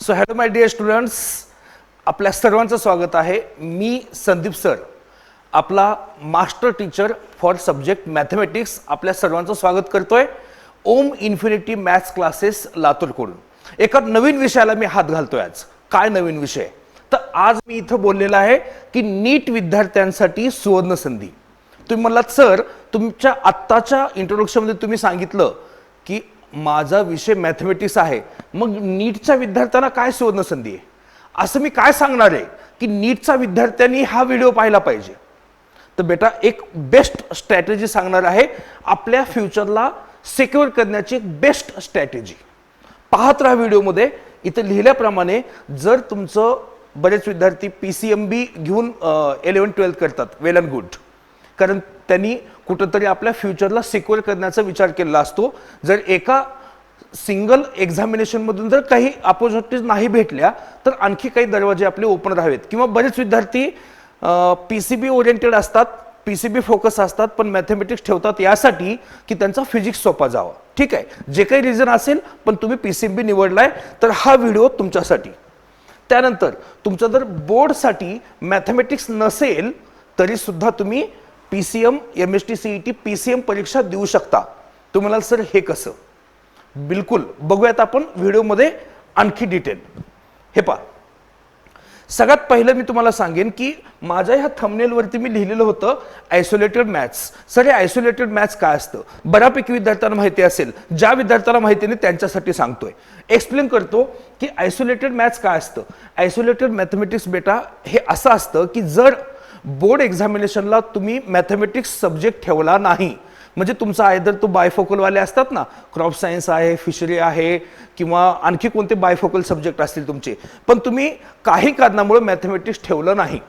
So hello my dear students, आपल्या सर्वांचं स्वागत आहे. मी संदीप सर, आपला master teacher for subject mathematics, आपल्या सर्वांचं स्वागत करतोय ओम इन्फिनिटी मॅथ्स क्लासेस लातूरकडून. एका नवीन विषयाला मी हात घालतोय. आज काय नवीन विषय? तर आज मी इथं बोललेला आहे की नीट विद्यार्थ्यांसाठी सुवर्ण संधी. तुम्ही म्हणलात सर, तुमच्या आत्ताच्या इंट्रोडक्शनमध्ये तुम्ही सांगितलं की माझा विषय मॅथमॅटिक्स आहे, मग नीटच्या विद्यार्थ्यांना काय सुवर्ण संधी आहे असं मी काय सांगणार आहे की नीटच्या विद्यार्थ्यांनी हा व्हिडिओ पाहिला पाहिजे. तर बेटा, एक बेस्ट स्ट्रॅटेजी सांगणार आहे आपल्या फ्युचरला सिक्युअर करण्याची. एक बेस्ट स्ट्रॅटेजी पाहत राहा व्हिडिओमध्ये. इथे लिहिल्याप्रमाणे जर तुमचं बरेच विद्यार्थी PCMB घेऊन 11-12 करतात, वेल अँड गुड, कारण त्यांनी कुठंतरी आपल्या फ्युचरला सिक्युअर करण्याचा विचार केलेला असतो. जर एका सिंगल एक्झामिनेशनमधून जर काही अपॉर्च्युनिटीज नाही भेटल्या तर आणखी काही दरवाजे आपले ओपन राहावेत. किंवा बरेच विद्यार्थी PCB ओरिएंटेड असतात, PCB फोकस असतात, पण मॅथमॅटिक्स ठेवतात यासाठी की त्यांचा फिजिक्स सोपा जावा. ठीक आहे, जे काही रिझन असेल, पण तुम्ही PCB निवडलाय तर हा व्हिडिओ तुमच्यासाठी. त्यानंतर तुमचं जर बोर्डसाठी मॅथमॅटिक्स नसेल तरी सुद्धा तुम्ही PCM, MST CET, PCM परीक्षा देऊ शकता. तुम्हाला सर हे कसं? बिलकुल बघूयात आपण व्हिडिओमध्ये आणखी डिटेल. हे पहा, सगळ्यात पहिलं मी तुम्हाला सांगेन की माझ्या ह्या थंबनेलवरती मी लिहिलेलं होतं आयसोलेटेड मॅथ्स. सर, हे आयसोलेटेड मॅथ्स काय असतं? बऱ्यापैकी विद्यार्थ्यांना माहिती असेल, ज्या विद्यार्थ्याला माहिती नाही त्यांच्यासाठी सांगतोय, एक्सप्लेन करतो की आयसोलेटेड मॅथ्स काय असतं. आयसोलेटेड मॅथमॅटिक्स बेटा हे असं असतं की जर बोर्ड एक्झामिनेशनला तुम्ही मॅथमॅटिक्स सब्जेक्ट ठेवला नाही, म्हणजे तुमचा आयदर तो बायफोकलवाले असतात ना, क्रॉप सायन्स आहे, फिशरी आहे, किंवा आणखी कोणते बायफोकल सब्जेक्ट असतील तुमचे, पण तुम्ही काही कारणामुळे मॅथमॅटिक्स ठेवलं नाही.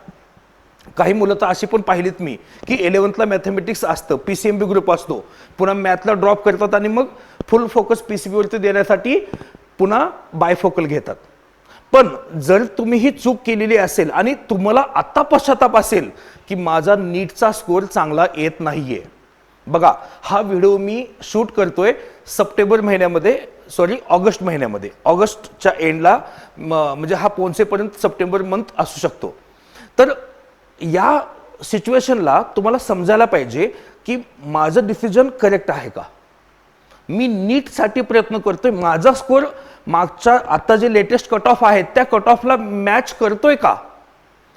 काही मुलं तर अशी पण पाहिलीत मी की 11thला मॅथमॅटिक्स असतं, PCMB ग्रुप असतो, पुन्हा मॅथला ड्रॉप करतात आणि मग फुल फोकस PCB वरती देण्यासाठी पुन्हा बायफोकल घेतात. पण जर तुम्ही ही चूक केलेली असेल आणि तुम्हाला आता पश्चाताप असेल की माझा नीटचा स्कोअर चांगला येत नाहीये, बघा हा व्हिडिओ मी शूट करतोय सप्टेंबर महिन्यामध्ये, सॉरी ऑगस्ट महिन्यामध्ये, ऑगस्टच्या एंडला, म्हणजे हा पोहोचेपर्यंत सप्टेंबर मंथ असू शकतो. तर या सिच्युएशनला तुम्हाला समजायला पाहिजे की माझं डिसिजन करेक्ट आहे का. मी नीटसाठी प्रयत्न करतोय, माझा स्कोअर मागच्या आता जे लेटेस्ट कट ऑफ आहेत त्या कट ऑफला मॅच करतोय का.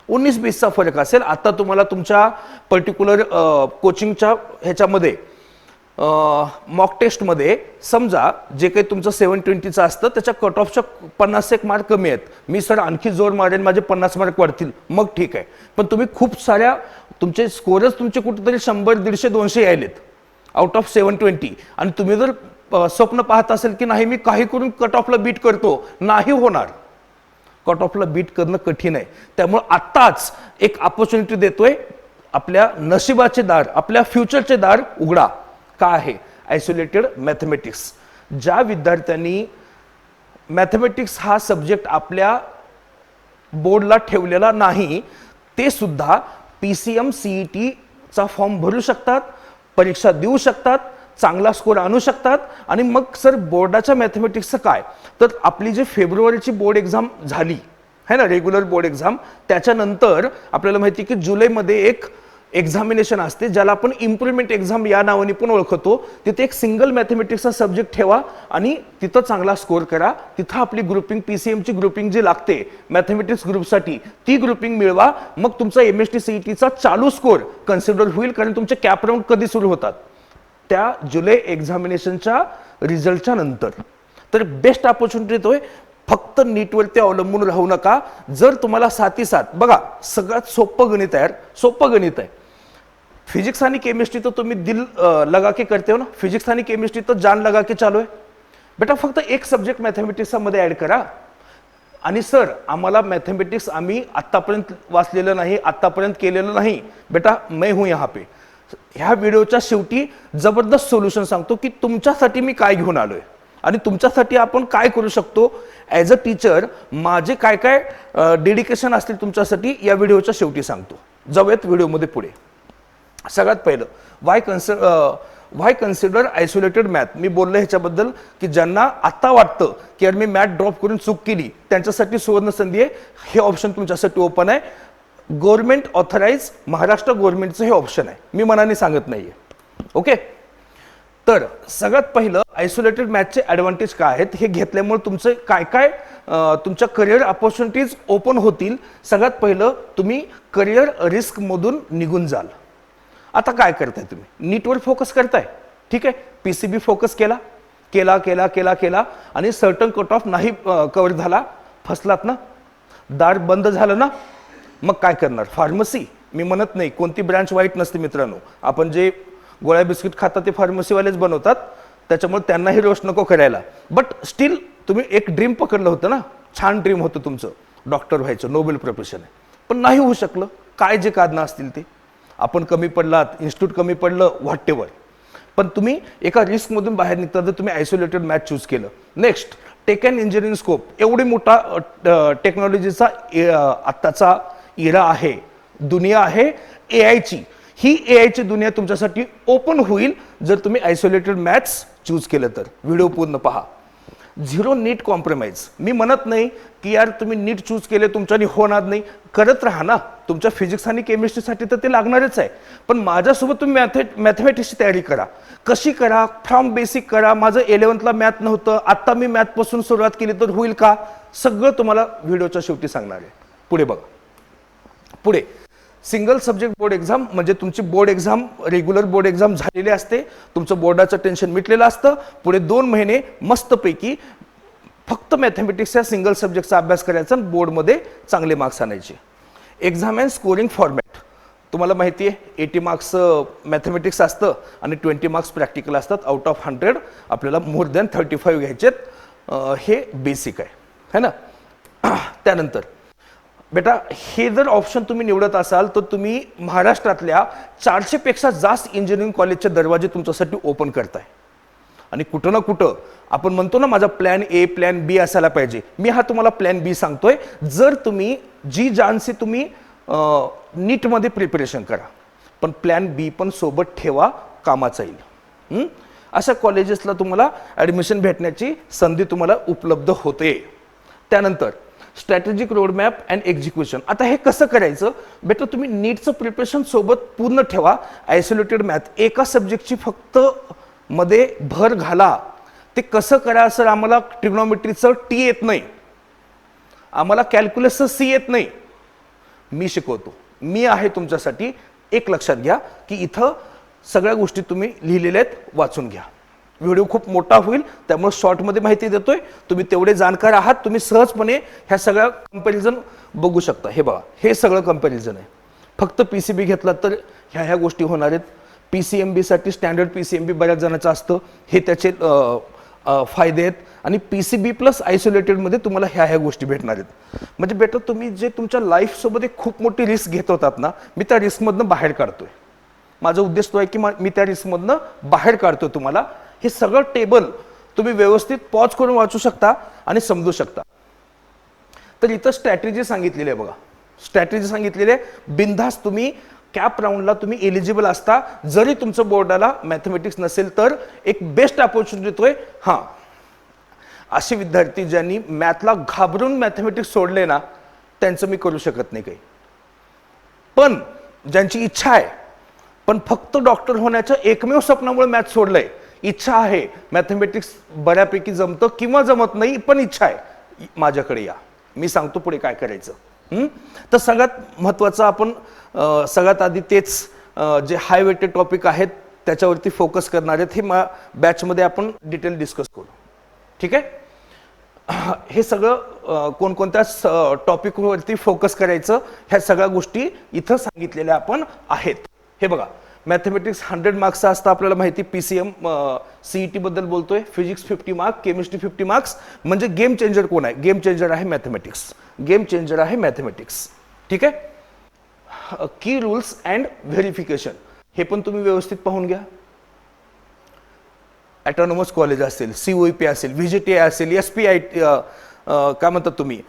19-20चा फरक असेल. आता तुम्हाला तुमच्या पर्टिक्युलर कोचिंगच्या ह्याच्यामध्ये मॉक टेस्टमध्ये समजा जे काही तुमचं 720चं असतं त्याच्या कट ऑफच्या 50 मार्क कमी आहेत. मी सर आणखी जोर मारेन, माझे 50 मार्क वाढतील, मग ठीक आहे. पण तुम्ही खूप साऱ्या तुमचे स्कोअरच तुमचे कुठेतरी 100, 150, 200 यायलेत आउट ऑफ 720, आणि तुम्ही जर स्वप्न पाहत असेल की नाही मी काही करून कट ऑफला बीट करतो, नाही होणार. कट ऑफला बीट करणं कठीण आहे. त्यामुळे आत्ताच एक अपॉर्च्युनिटी देतोय, आपल्या नशिबाचे दार, आपल्या फ्युचरचे दार उघडा. काय आहे? Isolated mathematics. ज्या विद्यार्थ्यांनी मॅथमॅटिक्स हा सब्जेक्ट आपल्या बोर्डला ठेवलेला नाही ते सुद्धा PCM CET चा फॉर्म भरू शकतात, परीक्षा देऊ शकतात, चांगला स्कोर आणू शकतात. आणि मग सर बोर्डाच्या मॅथमॅटिक्सचं काय? तर आपली जी फेब्रुवारीची बोर्ड एक्झाम झाली है ना, रेग्युलर बोर्ड एक्झाम, त्याच्यानंतर आपल्याला माहिती की जुलैमध्ये एक एक्झामिनेशन असते ज्याला आपण इम्प्रुव्हमेंट एक्झाम या नावाने पण ओळखतो. तिथे एक सिंगल मॅथमॅटिक्सचा सब्जेक्ट ठेवा आणि तिथं चांगला स्कोर करा. तिथं आपली ग्रुपिंग, PCMची ग्रुपिंग जी लागते मॅथमॅटिक्स ग्रुपसाठी, ती ग्रुपिंग मिळवा. मग तुमचा MST CETचा चालू स्कोर कन्सिडर होईल, कारण तुमचे कॅप राऊंड कधी सुरू होतात? त्या जुलै एक्झामिनेशनच्या रिझल्टच्या नंतर. तर बेस्ट अपॉर्च्युनिटी येतोय. फक्त नीटवरती अवलंबून राहू नका. जर तुम्हाला साथीसाथ, बघा सगळ्यात सोपं गणित आहे, सोपं गणित आहे. फिजिक्स आणि केमिस्ट्री तर तुम्ही दिल लगा के करते हो ना, फिजिक्स आणि केमिस्ट्री तर जान लगा के चालू आहे. बेटा फक्त एक सब्जेक्ट मॅथमॅटिक्स मध्ये ऍड करा. आणि सर आम्हाला मॅथमॅटिक्स आम्ही आत्तापर्यंत वाचलेलं नाही, आत्तापर्यंत केलेलं नाही. बेटा मैं हूं यहाँ पे. ह्या व्हिडिओच्या शेवटी जबरदस्त सोल्युशन सांगतो की तुमच्यासाठी मी काय घेऊन आलोय आणि तुमच्यासाठी आपण काय करू शकतो ॲज अ टीचर. माझे काय काय डेडिकेशन असतील तुमच्यासाठी या व्हिडिओच्या शेवटी सांगतो. जाऊयात व्हिडिओमध्ये पुढे. सगळ्यात पहिलं व्हाय कन्सिडर आयसोलेटेड मॅथ. मी बोललो ह्याच्याबद्दल की ज्यांना आता वाटतं की यार मी मॅथ ड्रॉप करून चूक केली, त्यांच्यासाठी सुवर्ण संधी आहे. हे ऑप्शन तुमच्यासाठी ओपन आहे. गव्हर्नमेंट ऑथराईज महाराष्ट्र गव्हर्नमेंटचं हे ऑप्शन आहे, मी मनाने सांगत नाहीये. ओके, तर सगळ्यात पहिलं आयसोलेटेड मॅथचे ॲडव्हान्टेज काय आहेत हे घेतल्यामुळे तुमचे काय काय तुमच्या करिअर ऑपॉर्च्युनिटीज ओपन होतील. सगळ्यात पहिलं तुम्ही करिअर रिस्कमधून निघून जाल. आता काय करताय तुम्ही? नीटवर फोकस करताय, ठीक आहे. PCB फोकस केला केला केला केला केला आणि सर्टन कट ऑफ नाही कव्हर झाला, फसलात ना, दार बंद झालं ना, मग काय करणार? फार्मसी. मी म्हणत नाही कोणती ब्रँच वाईट नसते मित्रांनो, आपण जे गोळ्या बिस्किट खातात ते फार्मसीवालेच बनवतात, त्याच्यामुळे त्यांनाही रोष नको करायला. बट स्टील तुम्ही एक ड्रीम पकडलं होतं ना, छान ड्रीम होतं तुमचं, डॉक्टर व्हायचं, नोबेल प्रोफेशन आहे, पण नाही होऊ शकलं. काय जे कारणं असतील ते, आपण कमी पडलात, इन्स्टिट्यूट कमी पडलं, व्हॉटेवर, पण तुम्ही एका रिस्कमधून बाहेर निघता जर तुम्ही आयसोलेटेड मॅथ चूज केलं. Next, tech and engineering scope. एवढी मोठा टेक्नॉलॉजीचा आत्ताचा इरा आहे, दुनिया आहे AI ची. ही AI ची दुनिया तुमच्यासाठी ओपन होईल जर तुम्ही आयसोलेटेड मॅथ्स चूज केलं तर. व्हिडिओ पूर्ण पहा. झिरो नीट कॉम्प्रोमाइज. मी म्हणत नाही की यार तुम्ही नीट चूज केले तुमच्यानी होणार नाही, करत राहा ना, तुमच्या फिजिक्स आणि केमिस्ट्रीसाठी तर ते लागणारच आहे. पण माझ्यासोबत तुम्ही मॅथमॅटिक्सची तयारी करा. कशी करा? फ्रॉम बेसिक करा. माझं 11th मॅथ नव्हतं, आत्ता मी मॅथपासून सुरुवात केली तर होईल का? सगळं तुम्हाला व्हिडिओच्या शेवटी सांगणार आहे. पुढे बघा. पुढे सिंगल सब्जेक्ट बोर्ड एक्झाम, म्हणजे तुमची board exam regular board exam झालेली असते, तुमचं बोर्डाचं टेन्शन मिटलेलं असतं. पुढे 2 महिने मस्तपैकी फक्त मॅथमॅटिक्सच्या सिंगल सब्जेक्टचा अभ्यास करायचा आणि बोर्डमध्ये चांगले मार्क्स आणायचे. एक्झाम अँड स्कोरिंग फॉर्मॅट तुम्हाला माहिती आहे, 80 मार्क्स मॅथमॅटिक्स असतं आणि 20 मार्क्स प्रॅक्टिकल असतात. आउट ऑफ 100 आपल्याला मोर दॅन 35 घ्यायचेत. हे बेसिक आहे, है ना. त्यानंतर बेटा हे जर ऑप्शन तुम्ही निवडत असाल तर तुम्ही महाराष्ट्रातल्या 400 पेक्षा जास्त इंजिनिअरिंग कॉलेजचे दरवाजे तुमच्यासाठी ओपन करताय. आणि कुठं ना कुठं आपण म्हणतो ना माझा प्लॅन A प्लॅन B असायला पाहिजे, मी हा तुम्हाला प्लॅन B सांगतोय. जर तुम्ही जी जानसे तुम्ही नीटमध्ये प्रिपरेशन करा, पण प्लॅन B पण सोबत ठेवा, कामाचा येईल. अशा कॉलेजेसला तुम्हाला ॲडमिशन भेटण्याची संधी तुम्हाला उपलब्ध होते. त्यानंतर स्ट्रॅटेजिक रोडमॅप अँड एक्झिक्युशन. आता हे कसं करायचं बेटर? तुम्ही नीटचं प्रिपरेशन सोबत पूर्ण ठेवा. आयसोलेटेड मॅथ एका सब्जेक्टची फक्त मध्ये भर घाला. ते कसं करा? सर आम्हाला ट्रिग्नोमेट्रीचं T येत नाही, आम्हाला कॅल्क्युलसचं C येत नाही, मी शिकवतो. मी आहे तुमच्यासाठी. एक लक्षात घ्या की इथं सगळ्या गोष्टी तुम्ही लिहिलेल्या आहेत, वाचून घ्या. व्हिडिओ खूप मोठा होईल त्यामुळे शॉर्टमध्ये माहिती देतोय. तुम्ही तेवढे जाणकार आहात, तुम्ही सहजपणे ह्या सगळ्या कंपॅरिझन बघू शकता. हे बघा, हे सगळं कंपॅरिझन आहे. फक्त PCB घेतला तर ह्या गोष्टी होणार आहेत. PCMB साठी स्टँडर्ड PCMB बऱ्याच जणांचं असतं, हे त्याचे फायदे आहेत. आणि PCB प्लस आयसोलेटेडमध्ये तुम्हाला ह्या गोष्टी भेटणार आहेत. म्हणजे बेटर तुम्ही जे तुमच्या लाईफसोबत एक खूप मोठी रिस्क घेत होतात ना, मी त्या रिस्कमधनं बाहेर काढतोय. माझा उद्देश तो आहे की मी त्या रिस्कमधनं बाहेर काढतोय तुम्हाला. हे सगळं टेबल तुम्ही व्यवस्थित पॉज करून वाचू शकता आणि समजू शकता. तर इथं स्ट्रॅटेजी सांगितलेली आहे बघा. स्ट्रॅटेजी सांगितलेली आहे. बिनधास्त तुम्ही कॅप राऊंडला तुम्ही एलिजिबल असता. जरी तुमचं बोर्डाला मॅथमॅटिक्स नसेल तर एक बेस्ट अपॉर्च्युनिटी देतोय. हां, असे विद्यार्थी ज्यांनी मॅथला घाबरून मॅथमॅटिक्स सोडले ना, त्यांचं मी करू शकत नाही काही. पण ज्यांची इच्छा आहे, पण फक्त डॉक्टर होण्याच्या एकमेव स्वप्नामुळे मॅथ सोडलंय, इच्छा आहे मॅथमॅटिक्स बऱ्यापैकी जमतं किंवा जमत नाही पण इच्छा आहे, माझ्याकडे या, मी सांगतो पुढे काय करायचं. तर सगळ्यात महत्त्वाचं आपण सगळ्यात आधी तेच जे हाय वेटेड टॉपिक आहेत त्याच्यावरती फोकस करणार आहेत. हे बॅचमध्ये आपण डिटेल डिस्कस करू, ठीक आहे. हे सगळं कोणकोणत्या टॉपिकवरती फोकस करायचं ह्या सगळ्या गोष्टी इथं सांगितलेल्या आपण आहेत. हे बघा, मॅथमॅटिक्स 100 मार्क्सचा असतं आपल्याला माहिती. PCM CET बद्दल बोलतोय. Physics 50 marks, chemistry 50 marks. म्हणजे गेम चेंजर कोण आहे? गेम चेंजर आहे मॅथमॅटिक्स. गेम चेंजर आहे मॅथमॅटिक्स, ठीक आहे. की रूल्स अँड व्हेरिफिकेशन हे पण तुम्ही व्यवस्थित पाहून घ्या. ॲटॉनॉमस कॉलेज असेल, COEP असेल, VJTI असेल, SPI काय म्हणतात तुम्ही,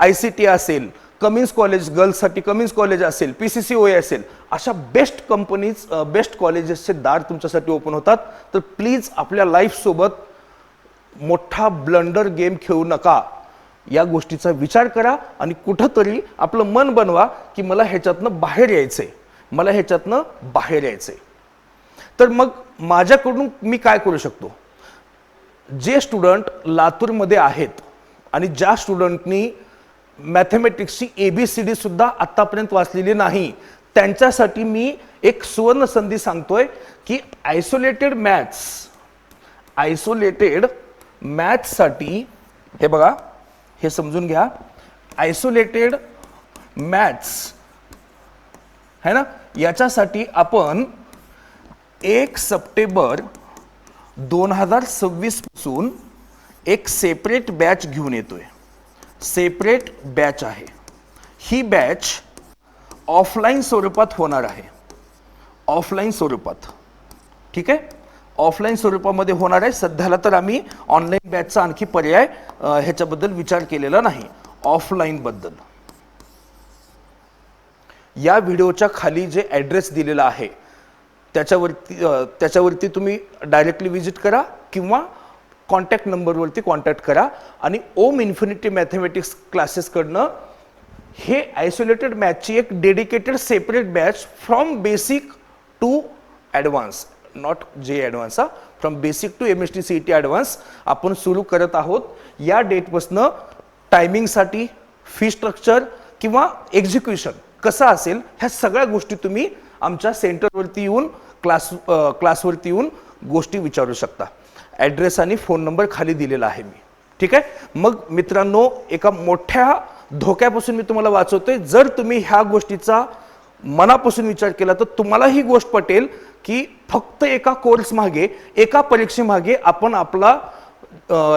ICT असेल, कमिन्स कॉलेज गर्ल्ससाठी कमिन्स कॉलेज असेल, PCCOA असेल, अशा बेस्ट कंपनीज बेस्ट कॉलेजेसचे दार तुमच्यासाठी ओपन होतात. तर प्लीज आपल्या लाईफसोबत मोठा ब्लंडर गेम खेळू नका. या गोष्टीचा विचार करा आणि कुठंतरी आपलं मन बनवा की मला ह्याच्यातनं बाहेर यायचंय, मला ह्याच्यातनं बाहेर यायचंय. तर मग माझ्याकडून मी काय करू शकतो? जे स्टुडंट लातूरमध्ये आहेत आणि ज्या स्टुडंटनी मॅथमॅटिक्सची ABCD सुद्धा आत्तापर्यंत वाचलेली नाही, त्यांच्यासाठी मी एक सुवर्ण संधी सांगतोय की आयसोलेटेड मॅथ्ससाठी हे बघा, हे समजून घ्या. आयसोलेटेड मॅथ्स है ना, याच्यासाठी आपण 1 सप्टेंबर 2026 पासून एक सेपरेट बॅच घेऊन येतोय. सेपरेट बॅच आहे ही. बॅच ऑफलाईन स्वरूपात होणार आहे. ऑफलाईन स्वरूपात, ठीक आहे, ऑफलाईन स्वरूपामध्ये होणार आहे. सध्याला तर आम्ही ऑनलाईन बॅचचा आणखी पर्याय ह्याच्याबद्दल विचार केलेला नाही. ऑफलाईन बद्दल या व्हिडिओच्या खाली जे ॲड्रेस दिलेला आहे त्याच्यावरती तुम्ही डायरेक्टली विजिट करा किंवा कॉन्टॅक्ट नंबरवरती कॉन्टॅक्ट करा आणि ओम इन्फिनिटी मॅथमॅटिक्स क्लासेसकडनं हे आयसोलेटेड मॅथची एक dedicated separate batch from basic to advance, not जे advance, from basic to MST CET advance आपण सुरू करत आहोत. या डेटपासनं टायमिंगसाठी, फी स्ट्रक्चर किंवा एक्झिक्युशन कसं असेल ह्या सगळ्या गोष्टी तुम्ही आमच्या सेंटरवरती येऊन क्लासवरती येऊन गोष्टी विचारू शकता. ॲड्रेस आणि फोन नंबर खाली दिलेला आहे मी, ठीक आहे. मग मित्रांनो, एका मोठ्या धोक्यापासून मी तुम्हाला वाचवतोय. जर तुम्ही ह्या गोष्टीचा मनापासून विचार केला तर तुम्हाला ही गोष्ट पटेल की फक्त एका कोर्स मागे, एका परीक्षेमागे आपण आपला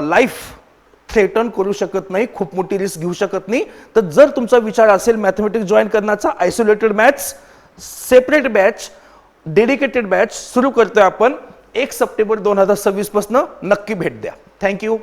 लाईफ थ्रेटन करू शकत नाही, खूप मोठी रिस्क घेऊ शकत नाही. तर जर तुमचा विचार असेल मॅथमॅटिक्स जॉईन करण्याचा, isolated maths separate batch, dedicated batch सुरू करतोय आपण 1 सप्टेंबर 2026 पासून, नक्की भेट द्या. थँक्यू.